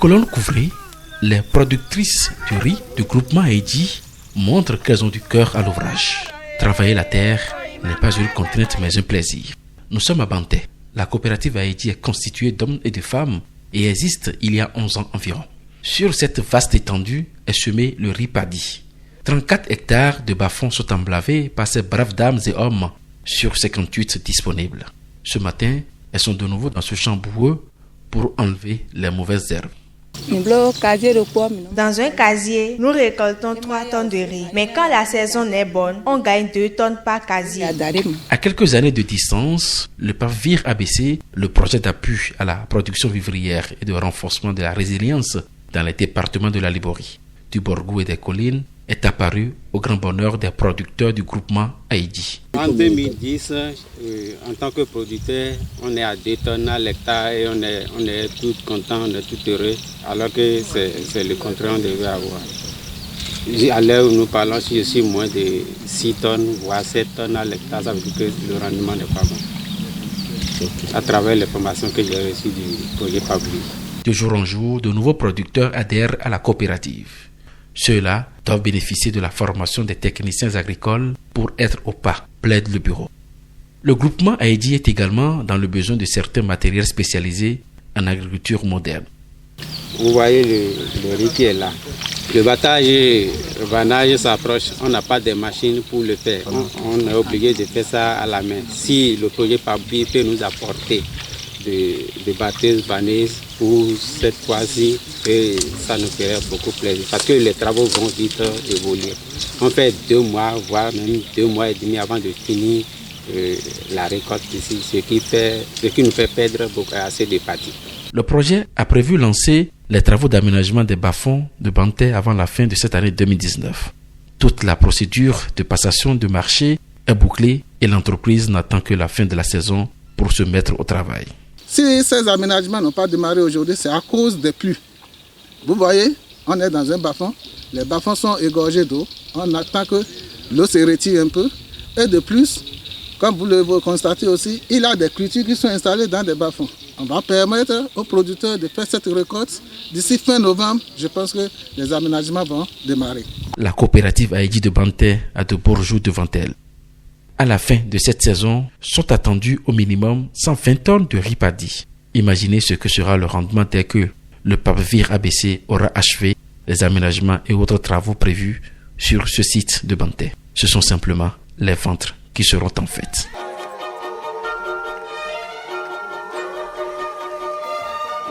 colonne couvrée, les productrices du riz du groupement Haïdi montrent qu'elles ont du cœur à l'ouvrage. Travailler la terre n'est pas une contrainte mais un plaisir. Nous sommes à Banté. La coopérative Haïdi est constituée d'hommes et de femmes et existe il y a 11 ans environ. Sur cette vaste étendue est semé le riz paddy. 34 hectares de bas-fonds sont emblavés par ces braves dames et hommes sur 58 disponibles. Ce matin, elles sont de nouveau dans ce champ boueux pour enlever les mauvaises herbes. Dans un casier, nous récoltons 3 tonnes de riz. Mais quand la saison est bonne, on gagne 2 tonnes par casier. À quelques années de distance, le PAVIR ABC, le projet d'appui à la production vivrière et de renforcement de la résilience dans les départements de la Liborie, du Borgou et des collines, est apparu au grand bonheur des producteurs du groupement Haïdi. En 2010, en tant que producteur, on est à 2 tonnes à l'hectare et on est tout content, on est tout heureux, alors que c'est le contraire qu'on devait avoir. À l'heure où nous parlons, si je suis moins de 6 tonnes, voire 7 tonnes à l'hectare, ça veut dire que le rendement n'est pas bon. À travers les formations que j'ai reçues du projet PAVIR. De jour en jour, de nouveaux producteurs adhèrent à la coopérative. Ceux-là doivent bénéficier de la formation des techniciens agricoles pour être au pas, plaide le bureau. Le groupement Haïdi est également dans le besoin de certains matériels spécialisés en agriculture moderne. Vous voyez le riz qui est là. Le battage et le vanage s'approche. On n'a pas de machines pour le faire. On est obligé de faire ça à la main. Si le projet PAVIR peut nous apporter de batteuses, vaneuses pour cette fois-ci, et ça nous ferait beaucoup plaisir parce que les travaux vont vite évoluer. On fait 2 mois, voire même 2 mois et demi avant de finir la récolte ici, ce qui nous fait perdre assez de parties. Le projet a prévu lancer les travaux d'aménagement des bas-fonds de Banté avant la fin de cette année 2019. Toute la procédure de passation de marché est bouclée et l'entreprise n'attend que la fin de la saison pour se mettre au travail. Si ces aménagements n'ont pas démarré aujourd'hui, c'est à cause des pluies. Vous voyez, on est dans un bas-fond. Les bas-fonds sont égorgés d'eau. On attend que l'eau se retire un peu. Et de plus, comme vous le constatez aussi, il y a des cultures qui sont installées dans des bas-fonds. On va permettre aux producteurs de faire cette récolte. D'ici fin novembre, je pense que les aménagements vont démarrer. La coopérative Haïdi de Banté a de beaux jours devant elle. À la fin de cette saison, sont attendus au minimum 120 tonnes de riz paddy. Imaginez ce que sera le rendement dès que le PAVIR ABC aura achevé les aménagements et autres travaux prévus sur ce site de Banté. Ce sont simplement les ventres qui seront en fête.